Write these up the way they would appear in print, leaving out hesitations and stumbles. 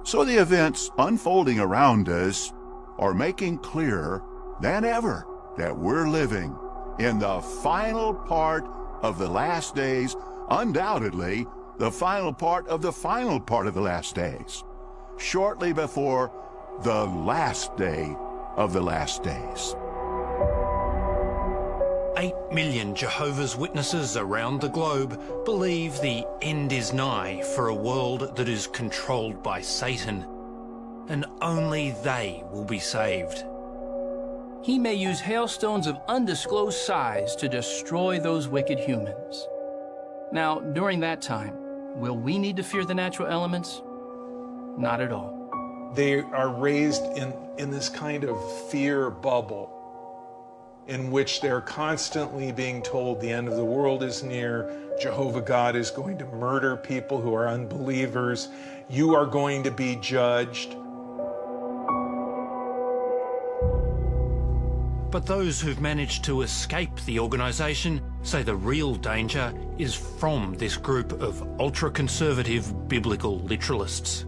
So the events unfolding around us are making clearer than ever that we're living in the final part of the last days, undoubtedly the final part of the final part of the last days, shortly before the last day of the last days. 8 million Jehovah's Witnesses around the globe believe the end is nigh for a world that is controlled by Satan, and only they will be saved. He may use hailstones of undisclosed size to destroy those wicked humans. Now, during that time, will we need to fear the natural elements? Not at all. They are raised in this kind of fear bubble in which they're constantly being told the end of the world is near, Jehovah God is going to murder people who are unbelievers, you are going to be judged. But those who've managed to escape the organisation say the real danger is from this group of ultra-conservative biblical literalists.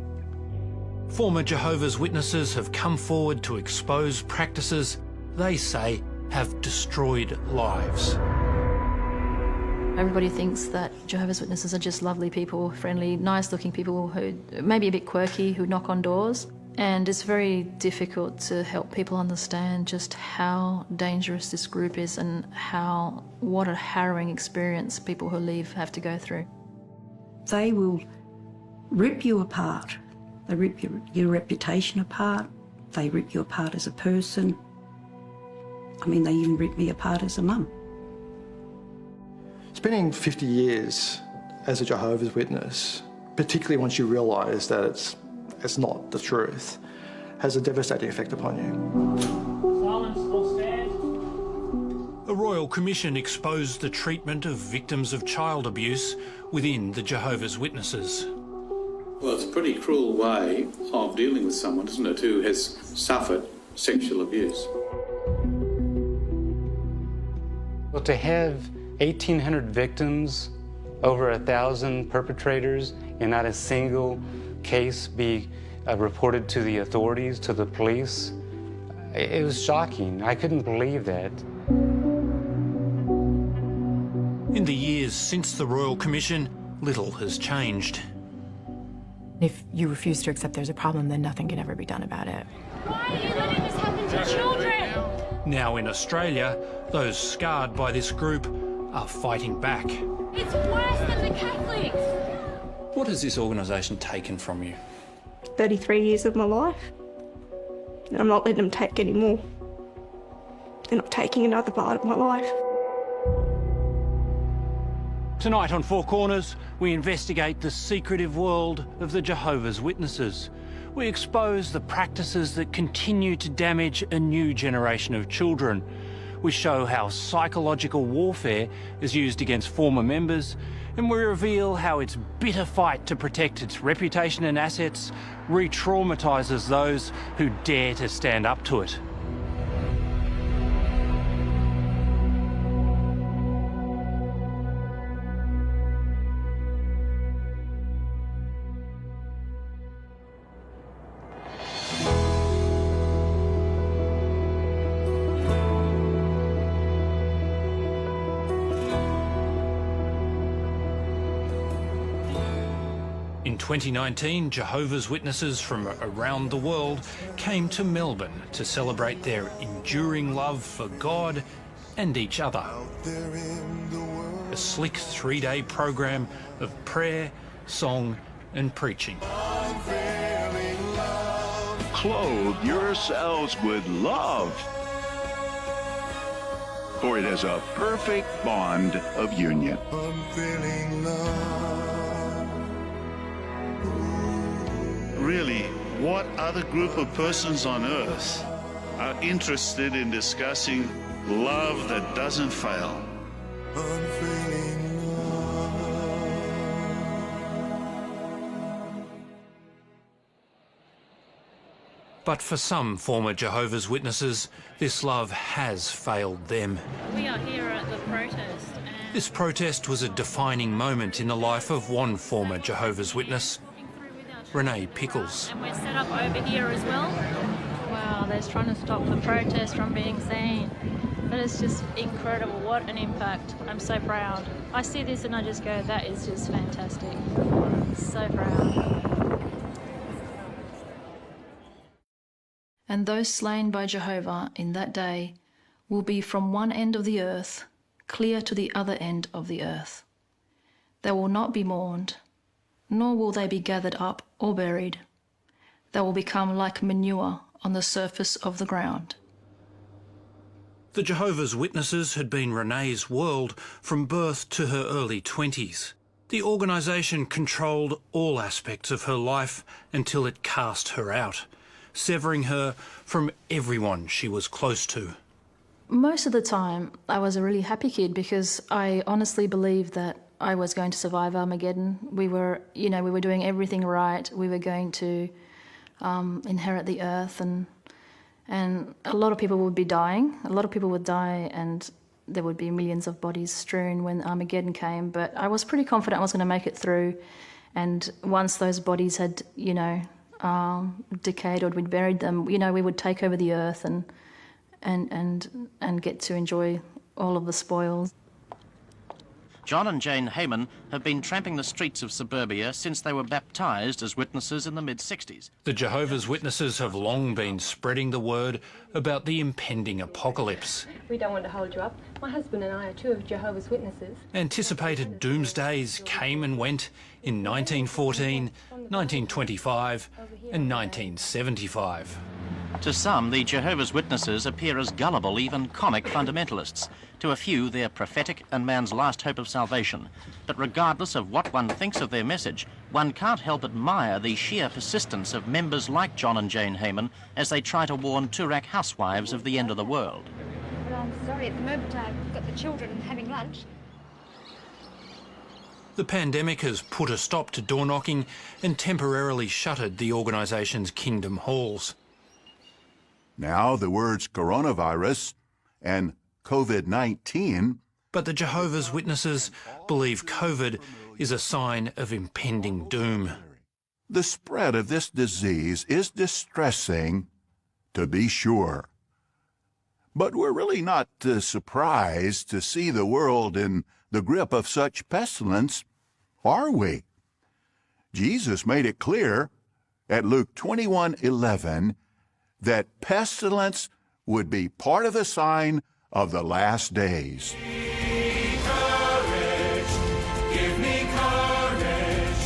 Former Jehovah's Witnesses have come forward to expose practices they say have destroyed lives. Everybody thinks that Jehovah's Witnesses are just lovely people, friendly, nice-looking people who may be a bit quirky, who knock on doors. And it's very difficult to help people understand just how dangerous this group is and what a harrowing experience people who leave have to go through. They will rip you apart. They rip your reputation apart. They rip you apart as a person. I mean, they even ripped me apart as a mum. Spending 50 years as a Jehovah's Witness, particularly once you realise that it's not the truth, has a devastating effect upon you. Silence or stand. The Royal Commission exposed the treatment of victims of child abuse within the Jehovah's Witnesses. Well, it's a pretty cruel way of dealing with someone, isn't it, who has suffered sexual abuse. Well, to have 1,800 victims, over 1,000 perpetrators, and not a single case be reported to the authorities, to the police, it was shocking. I couldn't believe that. In the years since the Royal Commission, little has changed. If you refuse to accept there's a problem, then nothing can ever be done about it. Why are you letting this happen to children? Now in Australia, those scarred by this group are fighting back. It's worse than the Catholics. What has this organisation taken from you? 33 years of my life. And I'm not letting them take any more. They're not taking another part of my life. Tonight on Four Corners, we investigate the secretive world of the Jehovah's Witnesses. We expose the practices that continue to damage a new generation of children. We show how psychological warfare is used against former members, and we reveal how its bitter fight to protect its reputation and assets re-traumatises those who dare to stand up to it. In 2019, Jehovah's Witnesses from around the world came to Melbourne to celebrate their enduring love for God and each other. A slick 3-day program of prayer, song and preaching. Clothe yourselves with love, for it is a perfect bond of union. Really, what other group of persons on earth are interested in discussing love that doesn't fail? But for some former Jehovah's Witnesses, this love has failed them. We are here at the protest. This protest was a defining moment in the life of one former Jehovah's Witness. Renee Pickles. And we're set up over here as well. Wow, they're trying to stop the protest from being seen. But it's just incredible. What an impact. I'm so proud. I see this and I just go, that is just fantastic. So proud. And those slain by Jehovah in that day will be from one end of the earth clear to the other end of the earth. They will not be mourned, nor will they be gathered up or buried. They will become like manure on the surface of the ground. The Jehovah's Witnesses had been Renee's world from birth to her early 20s. The organisation controlled all aspects of her life until it cast her out, severing her from everyone she was close to. Most of the time, I was a really happy kid because I honestly believed that I was going to survive Armageddon. We were doing everything right. We were going to inherit the earth, and a lot of people would be dying. A lot of people would die, and there would be millions of bodies strewn when Armageddon came. But I was pretty confident I was going to make it through. And once those bodies had, decayed or we'd buried them, we would take over the earth and get to enjoy all of the spoils. John and Jane Heyman have been tramping the streets of suburbia since they were baptised as witnesses in the mid-60s. The Jehovah's Witnesses have long been spreading the word about the impending apocalypse. We don't want to hold you up. My husband and I are two of Jehovah's Witnesses. Anticipated doomsdays came and went in 1914, 1925 and 1975. To some, the Jehovah's Witnesses appear as gullible, even comic fundamentalists. To a few, they're prophetic and man's last hope of salvation. But regardless of what one thinks of their message, one can't help admire the sheer persistence of members like John and Jane Heyman as they try to warn Turak housewives of the end of the world. Well, I'm sorry, at the moment I've got the children having lunch. The pandemic has put a stop to door knocking and temporarily shuttered the organisation's kingdom halls. Now the words coronavirus and COVID-19. But the Jehovah's Witnesses believe COVID is a sign of impending doom. The spread of this disease is distressing, to be sure. But we're really not surprised to see the world in the grip of such pestilence, are we? Jesus made it clear at Luke 21:11 that pestilence would be part of the sign of the last days. Give me courage,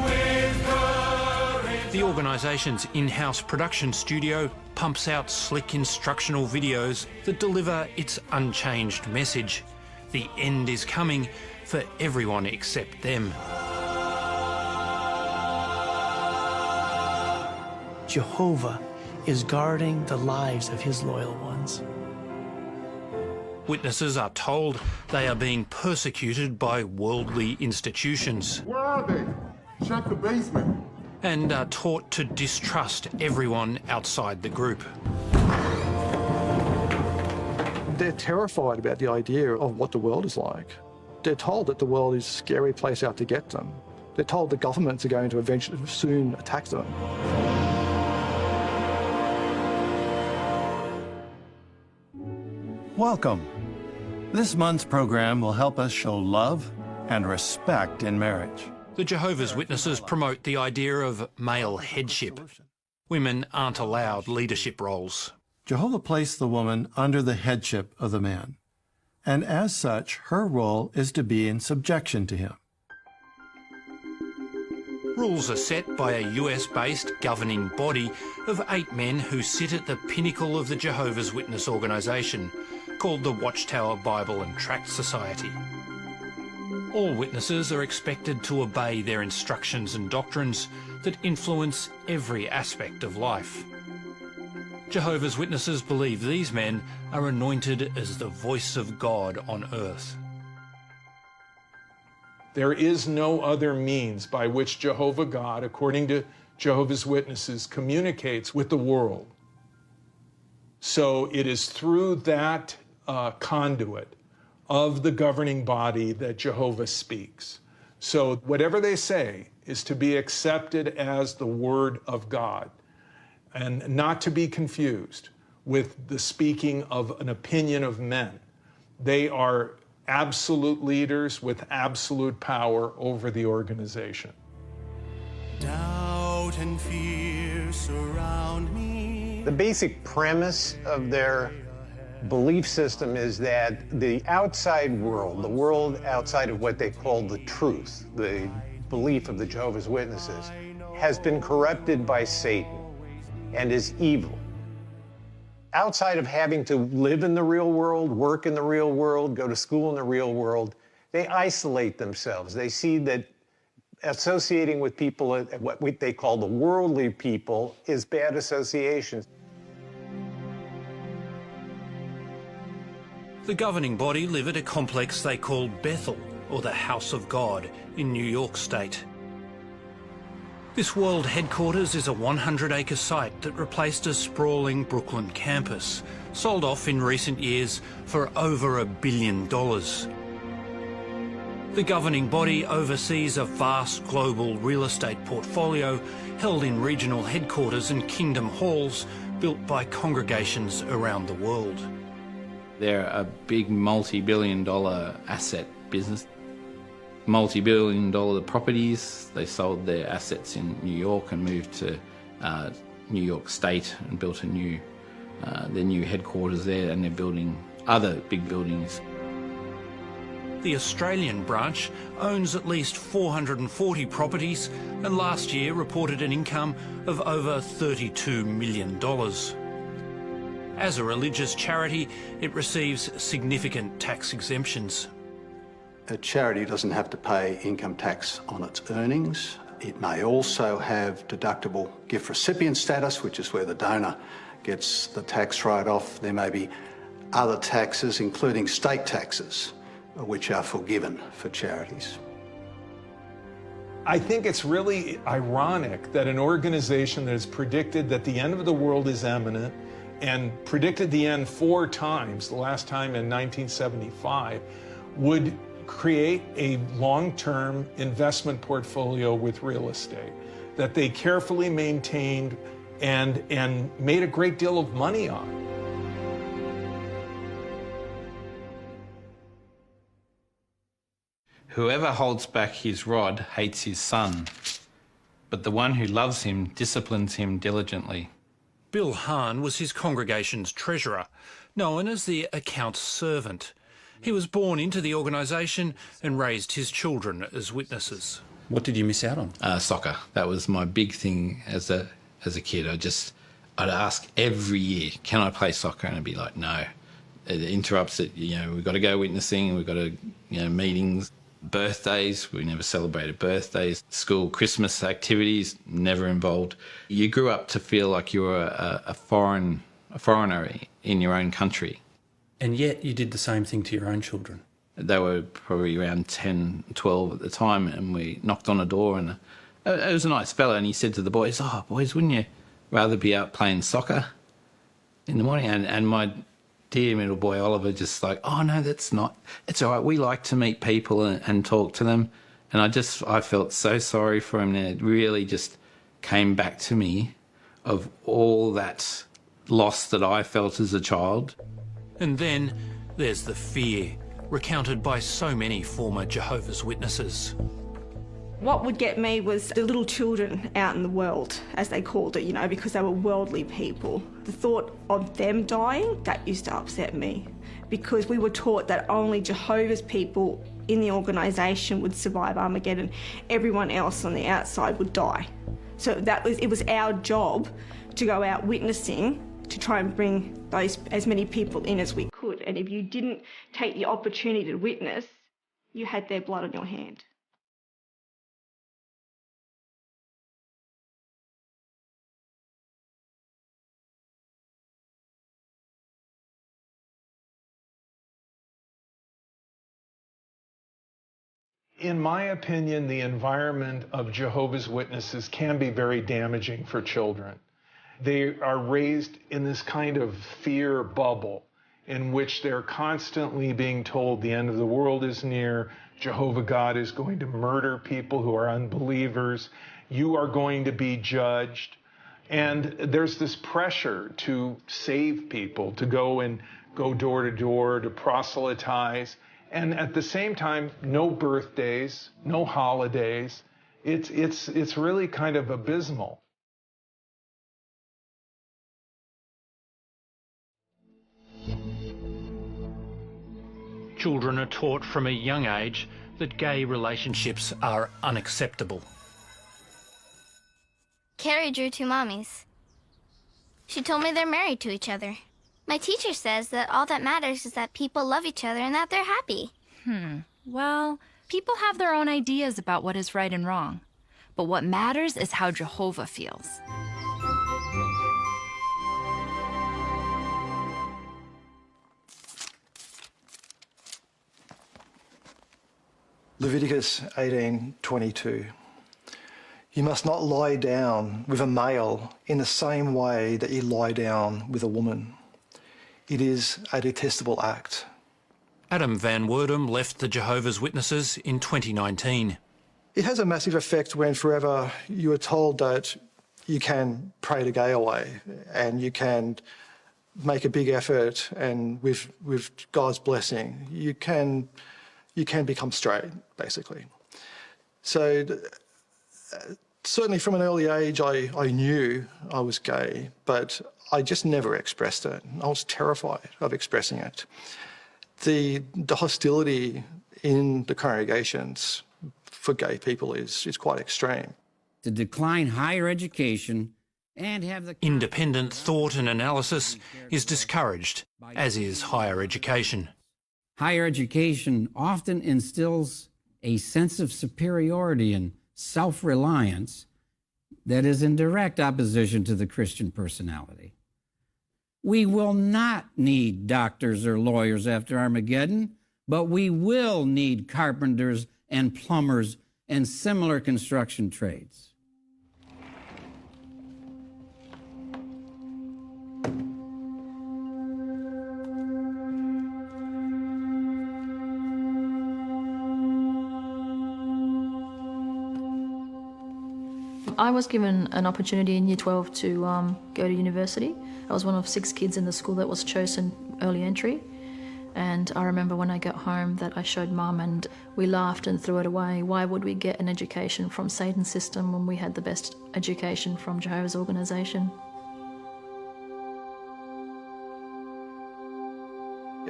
with courage. The organisation's in-house production studio pumps out slick instructional videos that deliver its unchanged message. The end is coming for everyone except them. Jehovah is guarding the lives of his loyal ones. Witnesses are told they are being persecuted by worldly institutions. Where are they? Check the basement. And are taught to distrust everyone outside the group. They're terrified about the idea of what the world is like. They're told that the world is a scary place out to get them. They're told the governments are going to eventually soon attack them. Welcome. This month's program will help us show love and respect in marriage. The Jehovah's Witnesses promote the idea of male headship. Women aren't allowed leadership roles. Jehovah placed the woman under the headship of the man, and as such, her role is to be in subjection to him. Rules are set by a US-based governing body of 8 men who sit at the pinnacle of the Jehovah's Witness organisation, called the Watchtower Bible and Tract Society. All witnesses are expected to obey their instructions and doctrines that influence every aspect of life. Jehovah's Witnesses believe these men are anointed as the voice of God on earth. There is no other means by which Jehovah God, according to Jehovah's Witnesses, communicates with the world. So it is through that conduit of the governing body that Jehovah speaks. So whatever they say is to be accepted as the Word of God and not to be confused with the speaking of an opinion of men. They are absolute leaders with absolute power over the organization. Doubt and fear surround me. The basic premise of their belief system is that the outside world, the world outside of what they call the truth, the belief of the Jehovah's Witnesses, has been corrupted by Satan and is evil. Outside of having to live in the real world, work in the real world, go to school in the real world, they isolate themselves. They see that associating with people, what they call the worldly people, is bad association. The governing body live at a complex they call Bethel, or the House of God, in New York State. This world headquarters is a 100-acre site that replaced a sprawling Brooklyn campus, sold off in recent years for over $1 billion. The governing body oversees a vast global real estate portfolio held in regional headquarters and kingdom halls built by congregations around the world. They're a big multi-billion-dollar asset business. Multi-billion-dollar properties. They sold their assets in New York and moved to New York State and built their new headquarters there, and they're building other big buildings. The Australian branch owns at least 440 properties and last year reported an income of over $32 million. As a religious charity, it receives significant tax exemptions. A charity doesn't have to pay income tax on its earnings. It may also have deductible gift recipient status, which is where the donor gets the tax write-off. There may be other taxes, including state taxes, which are forgiven for charities. I think it's really ironic that an organization that has predicted that the end of the world is imminent and predicted the end 4 times, the last time in 1975, would create a long-term investment portfolio with real estate that they carefully maintained and made a great deal of money on. Whoever holds back his rod hates his son, but the one who loves him disciplines him diligently. Bill Hahn was his congregation's treasurer, known as the account servant. He was born into the organisation and raised his children as witnesses. What did you miss out on? Soccer. That was my big thing as a kid. I'd ask every year, can I play soccer? And I'd be like, no. It interrupts it. We've got to go witnessing, we've got to, meetings. Birthdays, we never celebrated birthdays. School Christmas activities, never involved. You grew up to feel like you were a foreigner in your own country. And yet you did the same thing to your own children. They were probably around 10, 12 at the time, and we knocked on a door, and it was a nice fella, and he said to the boys, "Oh, boys, wouldn't you rather be out playing soccer in the morning?" And my dear middle boy Oliver just like, "Oh, no, it's all right. We like to meet people and talk to them." And I felt so sorry for him, and it really just came back to me of all that loss that I felt as a child. And then there's the fear, recounted by so many former Jehovah's Witnesses. What would get me was the little children out in the world, as they called it, because they were worldly people. The thought of them dying, that used to upset me, because we were taught that only Jehovah's people in the organisation would survive Armageddon. Everyone else on the outside would die. So it was our job to go out witnessing to try and bring as many people in as we could. And if you didn't take the opportunity to witness, you had their blood on your hand. In my opinion, the environment of Jehovah's Witnesses can be very damaging for children. They are raised in this kind of fear bubble in which they're constantly being told the end of the world is near, Jehovah God is going to murder people who are unbelievers, you are going to be judged. And there's this pressure to save people, to go door to door, to proselytize. And at the same time, no birthdays, no holidays. It's really kind of abysmal. Children are taught from a young age that gay relationships are unacceptable. Carrie drew two mommies. She told me they're married to each other. My teacher says that all that matters is that people love each other and that they're happy. Well, people have their own ideas about what is right and wrong. But what matters is how Jehovah feels. Leviticus 18:22. You must not lie down with a male in the same way that you lie down with a woman. It is a detestable act. Adam Van Werdum left the Jehovah's Witnesses in 2019. It has a massive effect when forever you are told that you can pray the gay away and you can make a big effort, and with God's blessing, you can become straight, basically. So certainly from an early age, I knew I was gay, but I just never expressed it. I was terrified of expressing it. The hostility in the congregations for gay people is quite extreme. To decline higher education and have the... Independent thought and analysis is discouraged, as is higher education. Higher education often instills a sense of superiority and self-reliance that is in direct opposition to the Christian personality. We will not need doctors or lawyers after Armageddon, but we will need carpenters and plumbers and similar construction trades. I was given an opportunity in Year 12 to go to university. I was one of 6 kids in the school that was chosen early entry. And I remember when I got home that I showed Mum and we laughed and threw it away. Why would we get an education from Satan's system when we had the best education from Jehovah's organisation?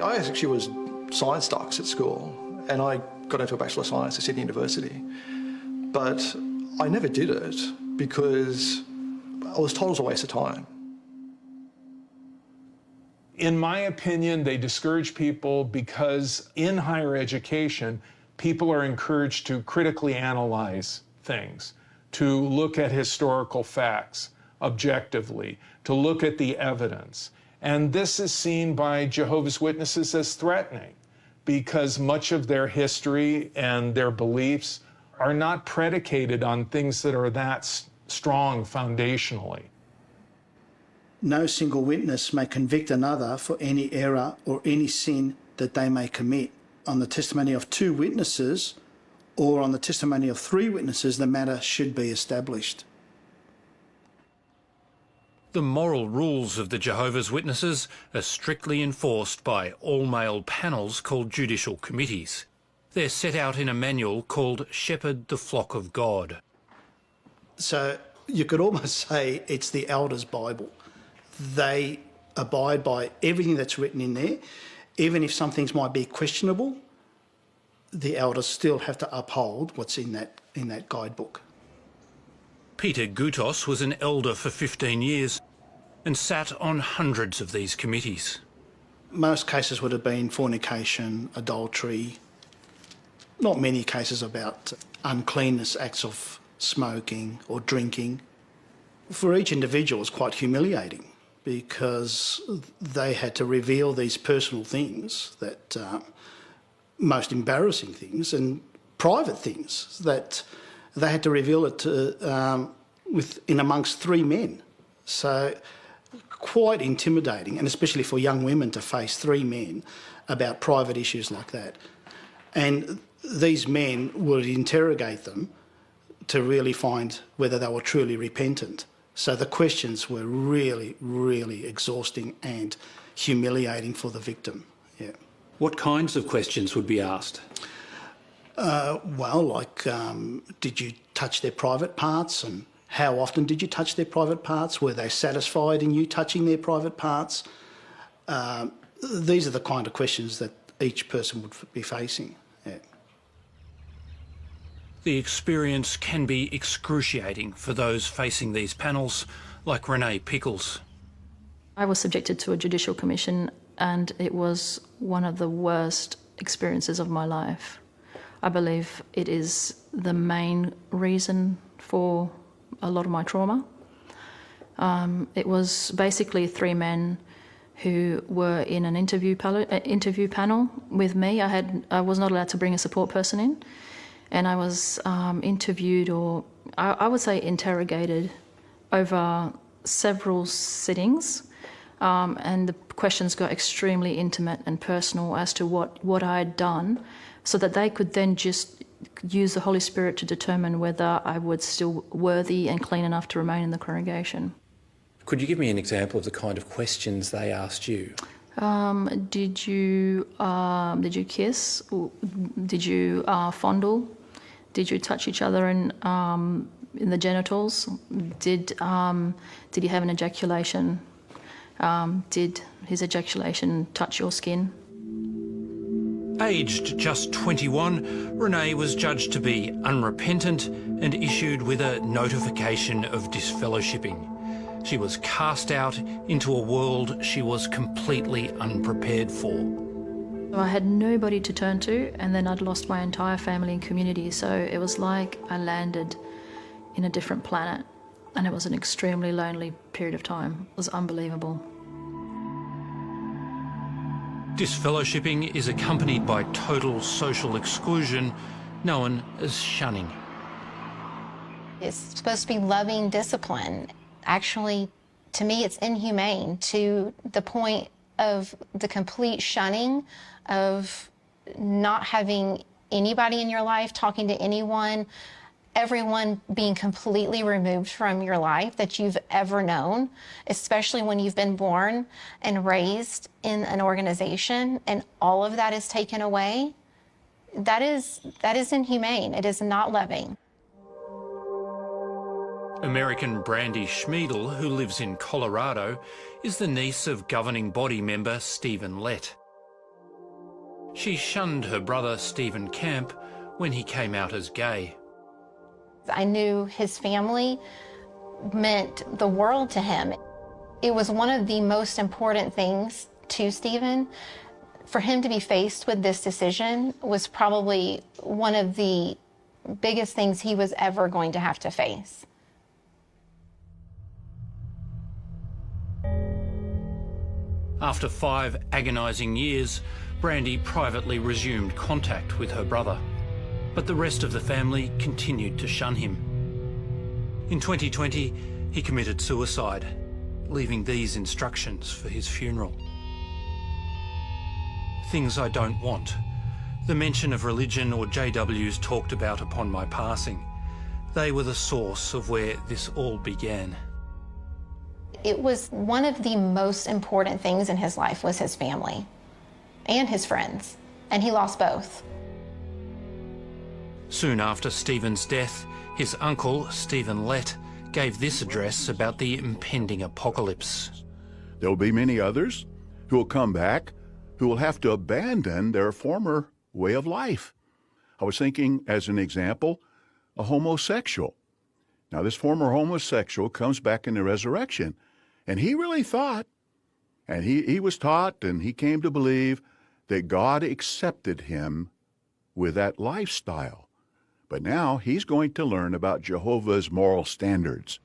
I actually was science stocks at school, and I got into a Bachelor of Science at Sydney University. But I never did it because I was told it was a waste of time. In my opinion, they discourage people because in higher education, people are encouraged to critically analyze things, to look at historical facts objectively, to look at the evidence. And this is seen by Jehovah's Witnesses as threatening because much of their history and their beliefs are not predicated on things that are that strong foundationally. No single witness may convict another for any error or any sin that they may commit. On the testimony of 2 witnesses or on the testimony of 3 witnesses, the matter should be established. The moral rules of the Jehovah's Witnesses are strictly enforced by all-male panels called judicial committees. They're set out in a manual called Shepherd the Flock of God. So you could almost say it's the elders' Bible. They abide by everything that's written in there. Even if some things might be questionable, the elders still have to uphold what's in that guidebook. Peter Gutos was an elder for 15 years and sat on hundreds of these committees. Most cases would have been fornication, adultery, not many cases about uncleanness, acts of smoking or drinking. For each individual, it's quite humiliating because they had to reveal these personal things, that most embarrassing things and private things that they had to reveal it to, in amongst 3 men. So quite intimidating, and especially for young women to face 3 men about private issues like that. And these men would interrogate them to really find whether they were truly repentant. So the questions were really, really exhausting and humiliating for the victim. Yeah. What kinds of questions would be asked? Well, like, did you touch their private parts, and how often did you touch their private parts? Were they satisfied in you touching their private parts? These are the kind of questions that each person would be facing. Yeah. The experience can be excruciating for those facing these panels, like Renee Pickles. I was subjected to a judicial commission, and it was one of the worst experiences of my life. I believe it is the main reason for a lot of my trauma. It was basically 3 men who were in an interview panel with me. I was not allowed to bring a support person in, and I was interviewed, or I would say interrogated, over several sittings, and the questions got extremely intimate and personal as to what I had done, so that they could then just use the Holy Spirit to determine whether I was still worthy and clean enough to remain in the congregation. Could you give me an example of the kind of questions they asked you? Did you kiss? Did you fondle? Did you touch each other in the genitals? Did he have an ejaculation? Did his ejaculation touch your skin? Aged just 21, Renee was judged to be unrepentant and issued with a notification of disfellowshipping. She was cast out into a world she was completely unprepared for. I had nobody to turn to, and then I'd lost my entire family and community, so it was like I landed in a different planet, and it was an extremely lonely period of time. It was unbelievable. Disfellowshipping is accompanied by total social exclusion, known as shunning. It's supposed to be loving discipline. Actually, to me, it's inhumane to the point of the complete shunning, of not having anybody in your life, talking to anyone, everyone being completely removed from your life that you've ever known, especially when you've been born and raised in an organization, and all of that is taken away. That is inhumane. It is not loving. American Brandy Schmiedel, who lives in Colorado, is the niece of governing body member Stephen Lett. She shunned her brother Stephen Camp when he came out as gay. I knew his family meant the world to him. It was one of the most important things to Stephen. For him to be faced with this decision was probably one of the biggest things he was ever going to have to face. After 5 agonising years, Brandy privately resumed contact with her brother, but the rest of the family continued to shun him. In 2020, he committed suicide, leaving these instructions for his funeral. Things I don't want. The mention of religion or JWs talked about upon my passing. They were the source of where this all began. It was one of the most important things in his life was his family and his friends, and he lost both. Soon after Stephen's death, his uncle, Stephen Lett, gave this address about the impending apocalypse. There will be many others who will come back, who will have to abandon their former way of life. I was thinking, as an example, a homosexual. Now, this former homosexual comes back in the resurrection, and he really thought, and he was taught, and he came to believe that God accepted him with that lifestyle. But now he's going to learn about Jehovah's moral standards.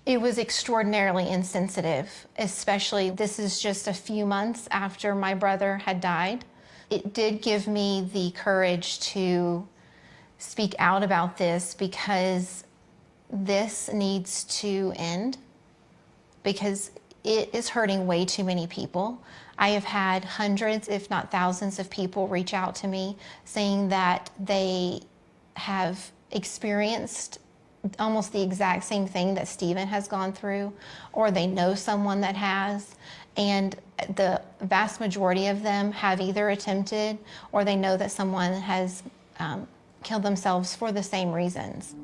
It was extraordinarily insensitive, especially this is just a few months after my brother had died. It did give me the courage to speak out about this because this needs to end. because it is hurting way too many people. I have had hundreds, if not thousands, of people reach out to me saying that they have experienced almost the exact same thing that Stephen has gone through, or they know someone that has, and the vast majority of them have either attempted or they know that someone has killed themselves for the same reasons.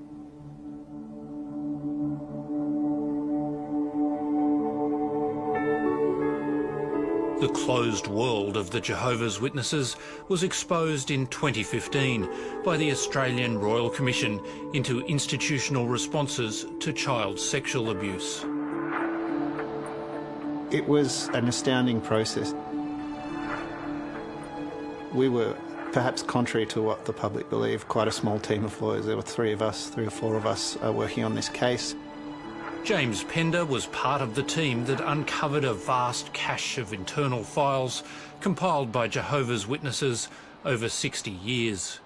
The closed world of the Jehovah's Witnesses was exposed in 2015 by the Australian Royal Commission into institutional responses to child sexual abuse. It was an astounding process. We were, perhaps contrary to what the public believed, quite a small team of lawyers. There were three or four of us working on this case. James Pender was part of the team that uncovered a vast cache of internal files compiled by Jehovah's Witnesses over 60 years.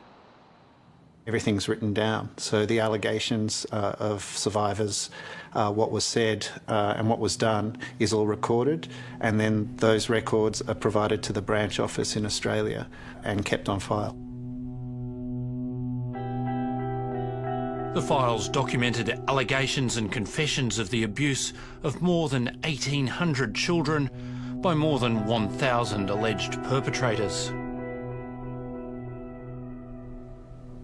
Everything's written down, so the allegations of survivors, what was said and what was done is all recorded, and then those records are provided to the branch office in Australia and kept on file. The files documented allegations and confessions of the abuse of more than 1,800 children by more than 1,000 alleged perpetrators.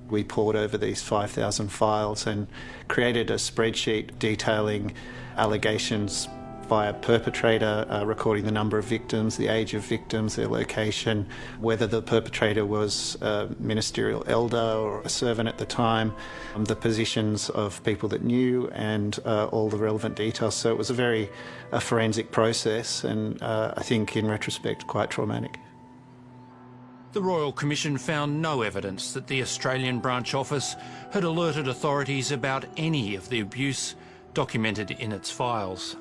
We pored over these 5,000 files and created a spreadsheet detailing allegations via perpetrator, recording the number of victims, the age of victims, their location, whether the perpetrator was a ministerial elder or a servant at the time, the positions of people that knew, and all the relevant details. So it was a very forensic process, and I think in retrospect quite traumatic. The Royal Commission found no evidence that the Australian branch office had alerted authorities about any of the abuse documented in its files.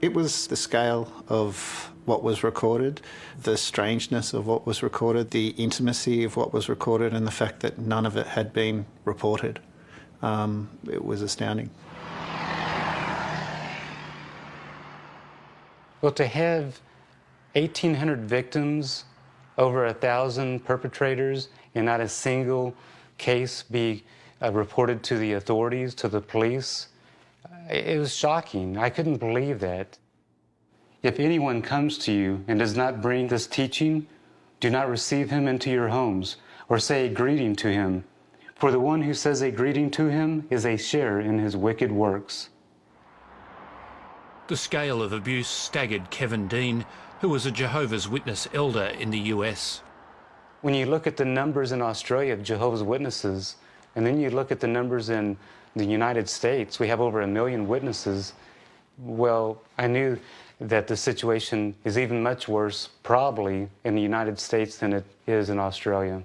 It was the scale of what was recorded, the strangeness of what was recorded, the intimacy of what was recorded, and the fact that none of it had been reported. It was astounding. Well, to have 1,800 victims, over 1,000 perpetrators, and not a single case be reported to the authorities, to the police, it was shocking. I couldn't believe that. If anyone comes to you and does not bring this teaching, do not receive him into your homes or say a greeting to him. For the one who says a greeting to him is a share in his wicked works. The scale of abuse staggered Kevin Dean, who was a Jehovah's Witness elder in the US. When you look at the numbers in Australia of Jehovah's Witnesses, and then you look at the numbers in the United States, we have over 1 million witnesses. Well, I knew that the situation is even much worse, probably, in the United States than it is in Australia.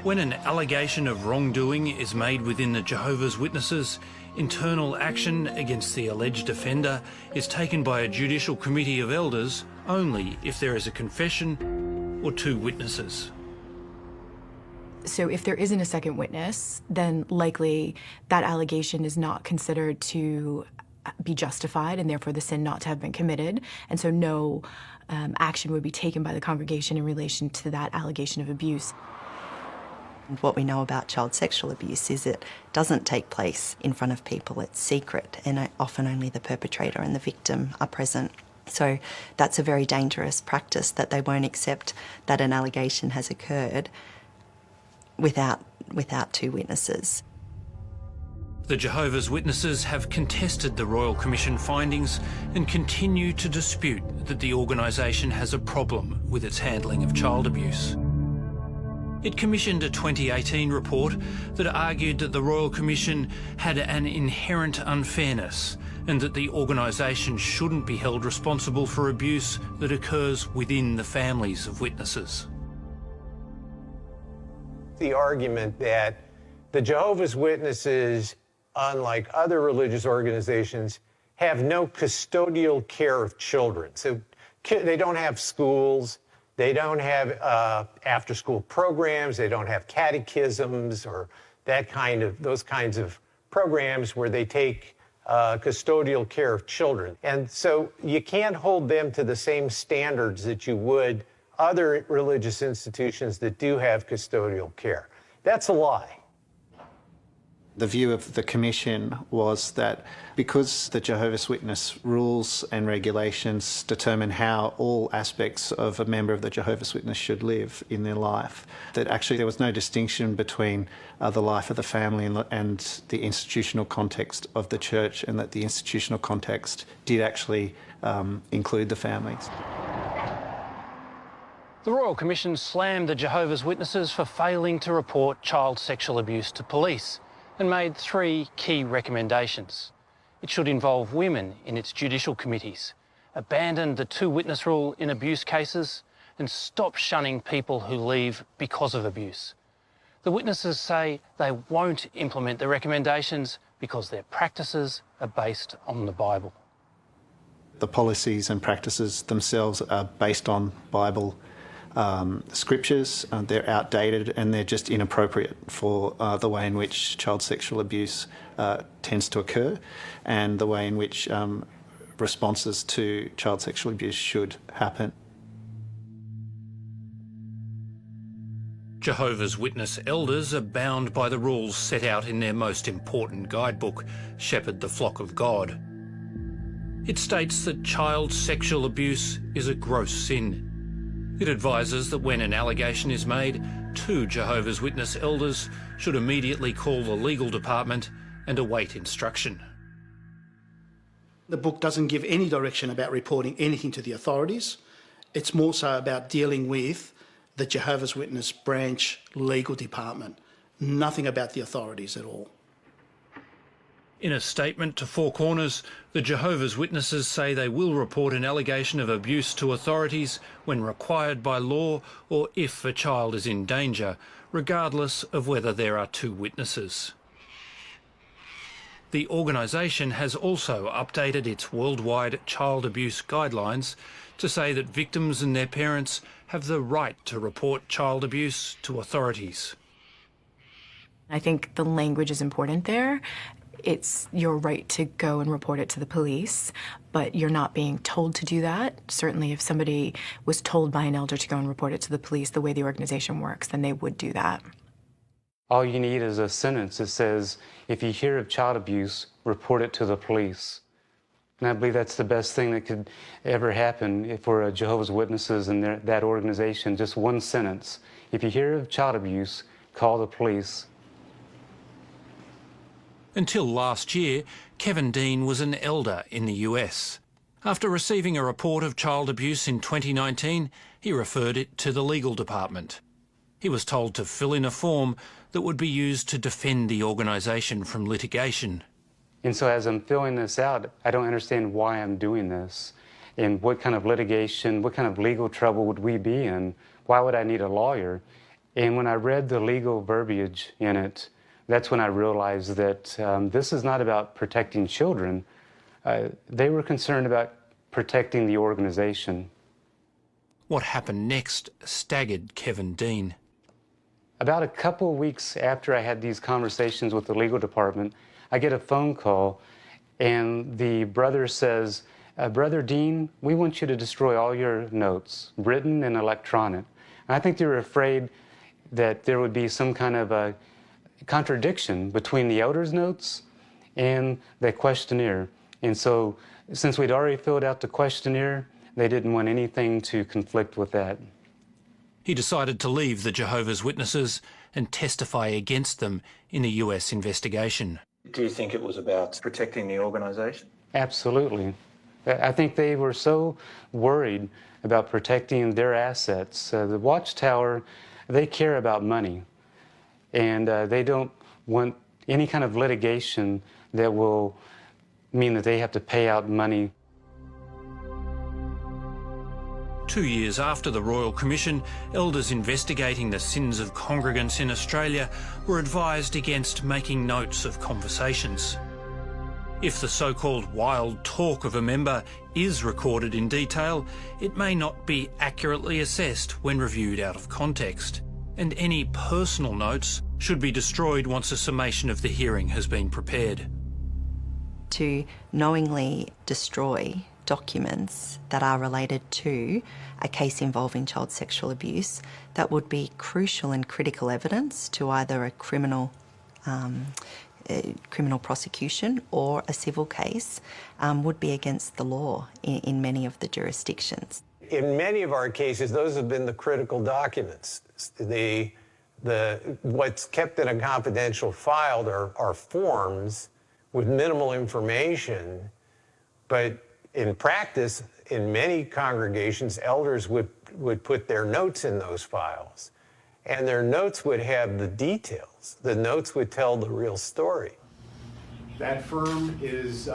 When an allegation of wrongdoing is made within the Jehovah's Witnesses, internal action against the alleged offender is taken by a judicial committee of elders only if there is a confession or 2 witnesses. So if there isn't a second witness, then likely that allegation is not considered to be justified and therefore the sin not to have been committed. And so no action would be taken by the congregation in relation to that allegation of abuse. What we know about child sexual abuse is it doesn't take place in front of people, it's secret, and often only the perpetrator and the victim are present. So that's a very dangerous practice, that they won't accept that an allegation has occurred without 2 witnesses. The Jehovah's Witnesses have contested the Royal Commission findings and continue to dispute that the organisation has a problem with its handling of child abuse. It commissioned a 2018 report that argued that the Royal Commission had an inherent unfairness and that the organisation shouldn't be held responsible for abuse that occurs within the families of witnesses. The argument that the Jehovah's Witnesses, unlike other religious organizations, have no custodial care of children. So they don't have schools, they don't have after-school programs, they don't have catechisms or those kinds of programs where they take custodial care of children. And so you can't hold them to the same standards that you would other religious institutions that do have custodial care. That's a lie. The view of the Commission was that because the Jehovah's Witness rules and regulations determine how all aspects of a member of the Jehovah's Witness should live in their life, that actually there was no distinction between the life of the family and the institutional context of the church, and that the institutional context did actually include the families. The Royal Commission slammed the Jehovah's Witnesses for failing to report child sexual abuse to police, and made 3 key recommendations. It should involve women in its judicial committees, abandon the 2-witness rule in abuse cases, and stop shunning people who leave because of abuse. The witnesses say they won't implement the recommendations because their practices are based on the Bible. The policies and practices themselves are based on Bible scriptures. They're outdated and they're just inappropriate for the way in which child sexual abuse tends to occur, and the way in which responses to child sexual abuse should happen. Jehovah's Witness elders are bound by the rules set out in their most important guidebook, Shepherd the Flock of God. It states that child sexual abuse is a gross sin. It advises that when an allegation is made, 2 Jehovah's Witness elders should immediately call the legal department and await instruction. The book doesn't give any direction about reporting anything to the authorities. It's more so about dealing with the Jehovah's Witness branch legal department. Nothing about the authorities at all. In a statement to Four Corners, the Jehovah's Witnesses say they will report an allegation of abuse to authorities when required by law or if a child is in danger, regardless of whether there are 2 witnesses. The organisation has also updated its worldwide child abuse guidelines to say that victims and their parents have the right to report child abuse to authorities. I think the language is important there. It's your right to go and report it to the police, but you're not being told to do that. Certainly if somebody was told by an elder to go and report it to the police the way the organisation works, then they would do that. All you need is a sentence that says, if you hear of child abuse, report it to the police. And I believe that's the best thing that could ever happen for Jehovah's Witnesses and that organization, just one sentence. If you hear of child abuse, call the police. Until last year, Kevin Dean was an elder in the US. After receiving a report of child abuse in 2019, he referred it to the legal department. He was told to fill in a form that would be used to defend the organisation from litigation. And so as I'm filling this out, I don't understand why I'm doing this and what kind of litigation, what kind of legal trouble would we be in? Why would I need a lawyer? And when I read the legal verbiage in it, that's when I realized that this is not about protecting children. They were concerned about protecting the organization. What happened next staggered Kevin Dean. About a couple of weeks after I had these conversations with the legal department, I get a phone call and the brother says, Brother Dean, we want you to destroy all your notes, written and electronic. And I think they were afraid that there would be some kind of a contradiction between the elder's notes and the questionnaire. And so since we'd already filled out the questionnaire, they didn't want anything to conflict with that. He decided to leave the Jehovah's Witnesses and testify against them in a US investigation. Do you think it was about protecting the organisation? Absolutely. I think they were so worried about protecting their assets. The Watchtower, they care about money, and they don't want any kind of litigation that will mean that they have to pay out money. 2 years after the Royal Commission, elders investigating the sins of congregants in Australia were advised against making notes of conversations. If the so-called wild talk of a member is recorded in detail, it may not be accurately assessed when reviewed out of context. and any personal notes should be destroyed once a summation of the hearing has been prepared. To knowingly destroy documents that are related to a case involving child sexual abuse, that would be crucial and critical evidence to either a criminal prosecution or a civil case, would be against the law in many of the jurisdictions. In many of our cases, those have been the critical documents. What's kept in a confidential file are forms with minimal information, but in practice, in many congregations, elders would put their notes in those files, and their notes would have the details. The notes would tell the real story. That firm is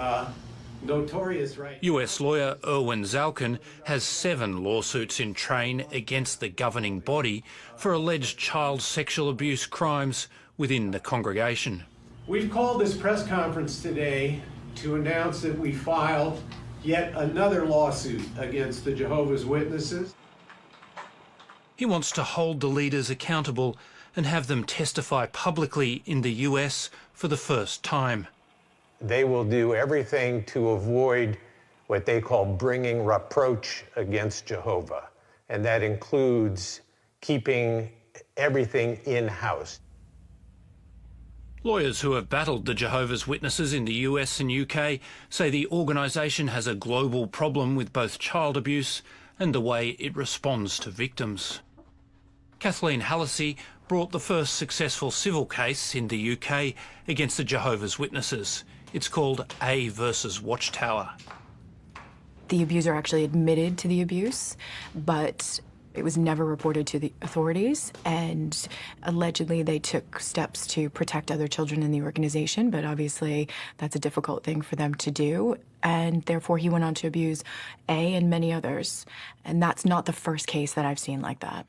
notorious, right? US lawyer Erwin Zalkin has 7 lawsuits in train against the governing body for alleged child sexual abuse crimes within the congregation. We've called this press conference today to announce that we filed yet another lawsuit against the Jehovah's Witnesses. He wants to hold the leaders accountable and have them testify publicly in the US for the first time. They will do everything to avoid what they call bringing reproach against Jehovah, and that includes keeping everything in-house. Lawyers who have battled the Jehovah's Witnesses in the US and UK say the organisation has a global problem with both child abuse and the way it responds to victims. Kathleen Hallisey brought the first successful civil case in the UK against the Jehovah's Witnesses. It's called A versus Watchtower. The abuser actually admitted to the abuse, but it was never reported to the authorities, and allegedly they took steps to protect other children in the organization, but obviously that's a difficult thing for them to do, and therefore he went on to abuse A and many others, and that's not the first case that I've seen like that.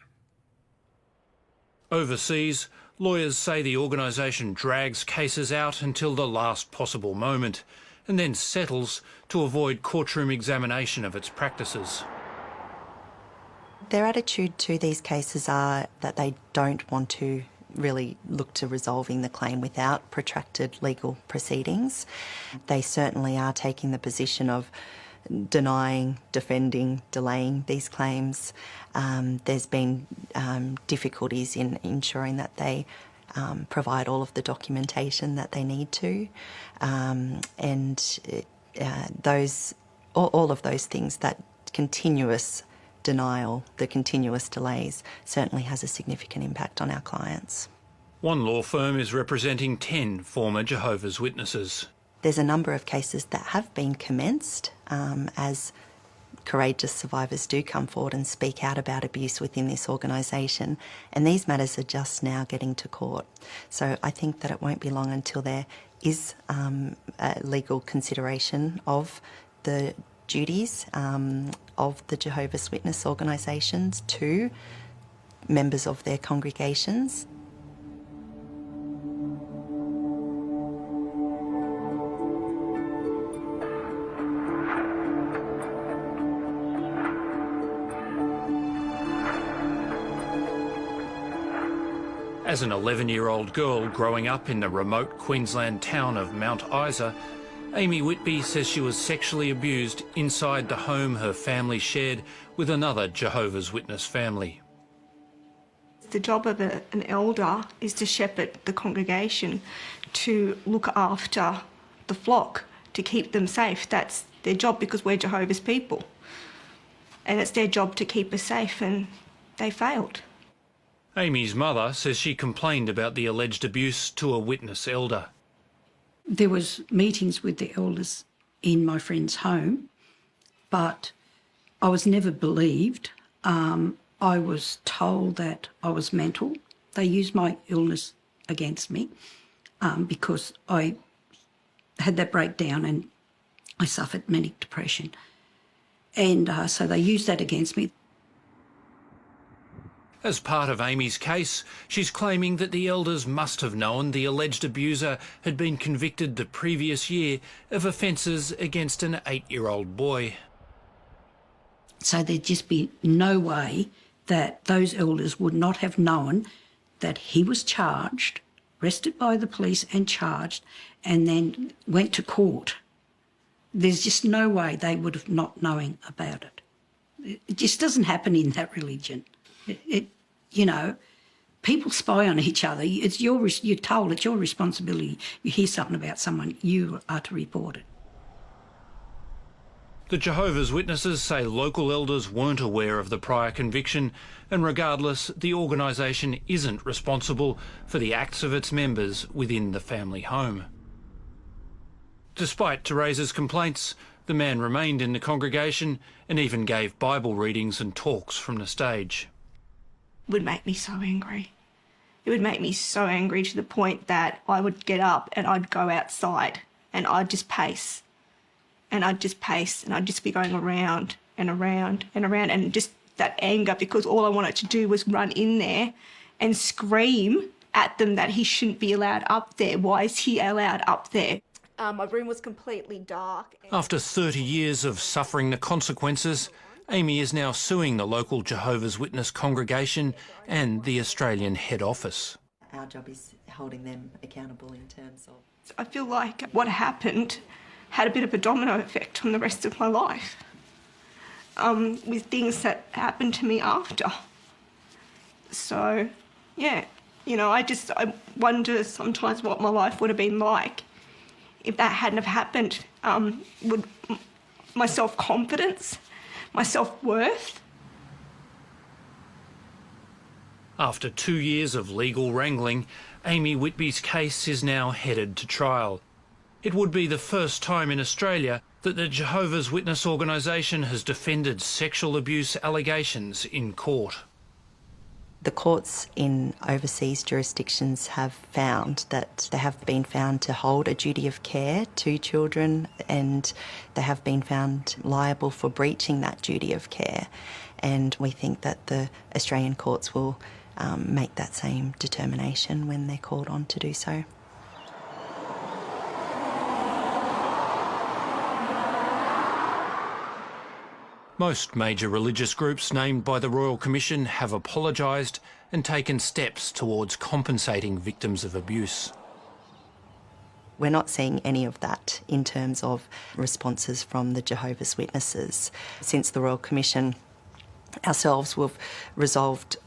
Overseas, lawyers say the organisation drags cases out until the last possible moment and then settles to avoid courtroom examination of its practices. Their attitude to these cases are that they don't want to really look to resolving the claim without protracted legal proceedings. They certainly are taking the position of denying, defending, delaying these claims. There's been difficulties in ensuring that they provide all of the documentation that they need to, all of those things, that continuous denial, the continuous delays, certainly has a significant impact on our clients. One law firm is representing 10 former Jehovah's Witnesses. There's a number of cases that have been commenced as courageous survivors do come forward and speak out about abuse within this organisation, and these matters are just now getting to court. So I think that it won't be long until there is a legal consideration of the duties of the Jehovah's Witness organisations to members of their congregations. As an 11-year-old girl growing up in the remote Queensland town of Mount Isa, Amy Whitby says she was sexually abused inside the home her family shared with another Jehovah's Witness family. The job of an elder is to shepherd the congregation, to look after the flock, to keep them safe. That's their job because we're Jehovah's people. And it's their job to keep us safe, and they failed. Amy's mother says she complained about the alleged abuse to a witness elder. There was meetings with the elders in my friend's home, but I was never believed. I was told that I was mental. They used my illness against me because I had that breakdown and I suffered manic depression. And so they used that against me. As part of Amy's case, she's claiming that the elders must have known the alleged abuser had been convicted the previous year of offences against an 8-year-old boy. So there'd just be no way that those elders would not have known that he was charged, arrested by the police and charged, and then went to court. There's just no way they would have not knowing about it. It just doesn't happen in that religion. You know, people spy on each other. You're told it's your responsibility. You hear something about someone, you are to report it. The Jehovah's Witnesses say local elders weren't aware of the prior conviction, and regardless, the organisation isn't responsible for the acts of its members within the family home. Despite Teresa's complaints, the man remained in the congregation and even gave Bible readings and talks from the stage. It would make me so angry. It would make me so angry to the point that I would get up and I'd go outside and I'd just pace. And I'd just pace and I'd just be going around and around and around, and just that anger, because all I wanted to do was run in there and scream at them that he shouldn't be allowed up there. Why is he allowed up there? My room was completely dark. After 30 years of suffering the consequences, Amy is now suing the local Jehovah's Witness congregation and the Australian head office. Our job is holding them accountable in terms of... I feel like what happened had a bit of a domino effect on the rest of my life, with things that happened to me after. So, yeah, you know, I wonder sometimes what my life would have been like if that hadn't have happened. Would my self-confidence, my self-worth... After 2 years of legal wrangling, Amy Whitby's case is now headed to trial. It would be the first time in Australia that the Jehovah's Witness organisation has defended sexual abuse allegations in court. The courts in overseas jurisdictions have found that they have been found to hold a duty of care to children, and they have been found liable for breaching that duty of care. And we think that the Australian courts will make that same determination when they're called on to do so. Most major religious groups named by the Royal Commission have apologised and taken steps towards compensating victims of abuse. We're not seeing any of that in terms of responses from the Jehovah's Witnesses. Since the Royal Commission, ourselves, we've resolved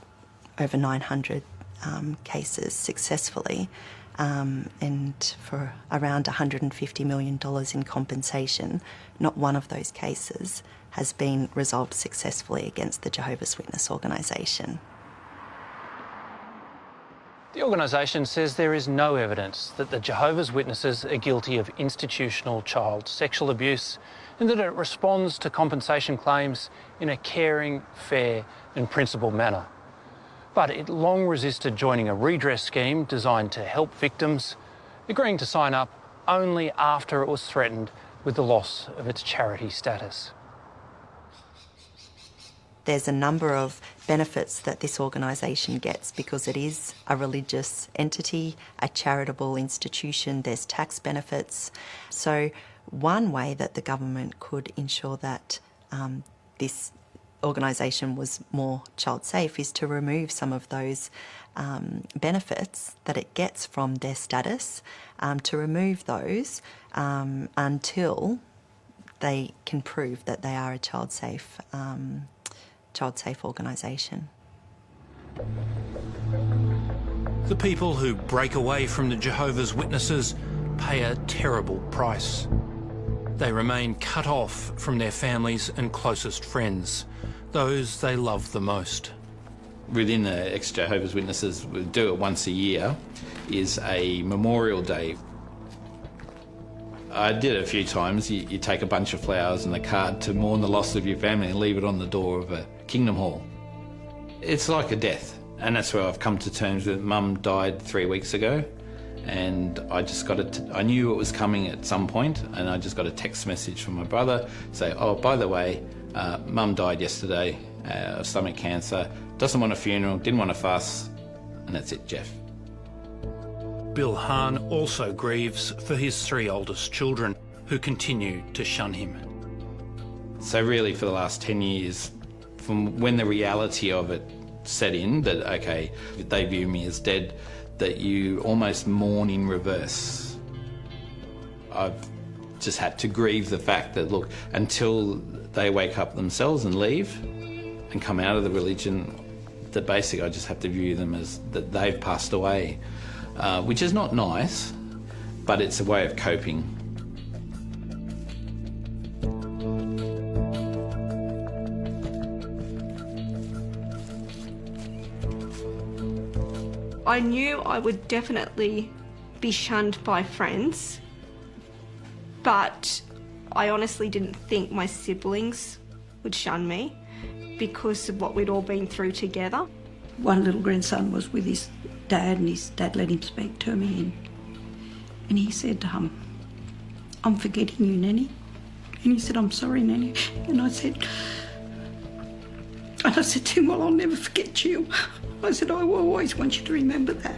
over 900 cases successfully, and for around $150 million in compensation. Not one of those cases has been resolved successfully against the Jehovah's Witness organisation. The organisation says there is no evidence that the Jehovah's Witnesses are guilty of institutional child sexual abuse, and that it responds to compensation claims in a caring, fair and principled manner. But it long resisted joining a redress scheme designed to help victims, agreeing to sign up only after it was threatened with the loss of its charity status. There's a number of benefits that this organisation gets because it is a religious entity, a charitable institution. There's tax benefits. So one way that the government could ensure that this organisation was more child safe is to remove some of those benefits that it gets from their status, to remove those until they can prove that they are a child safe organisation. The people who break away from the Jehovah's Witnesses pay a terrible price. They remain cut off from their families and closest friends, those they love the most. Within the ex-Jehovah's Witnesses, we do it once a year, is a Memorial Day. I did it a few times. You take a bunch of flowers and a card to mourn the loss of your family and leave it on the door of a Kingdom Hall. It's like a death, and that's where I've come to terms with. Mum died 3 weeks ago, and I just got I knew it was coming at some point, and I just got a text message from my brother say, "Oh, by the way, Mum died yesterday of stomach cancer, doesn't want a funeral, didn't want a fuss," and that's it, Jeff. Bill Hahn also grieves for his 3 oldest children, who continue to shun him. So really, for the last 10 years, from when the reality of it set in, that, okay, if they view me as dead, that you almost mourn in reverse. I've just had to grieve the fact that, look, until they wake up themselves and leave and come out of the religion, that basically I just have to view them as that they've passed away, which is not nice, but it's a way of coping. I knew I would definitely be shunned by friends, but I honestly didn't think my siblings would shun me because of what we'd all been through together. One little grandson was with his dad, and his dad let him speak to me, and he said, I'm forgetting you, Nanny. And he said, I'm sorry, Nanny. And I said to him, well, I'll never forget you. I said, I will always want you to remember that.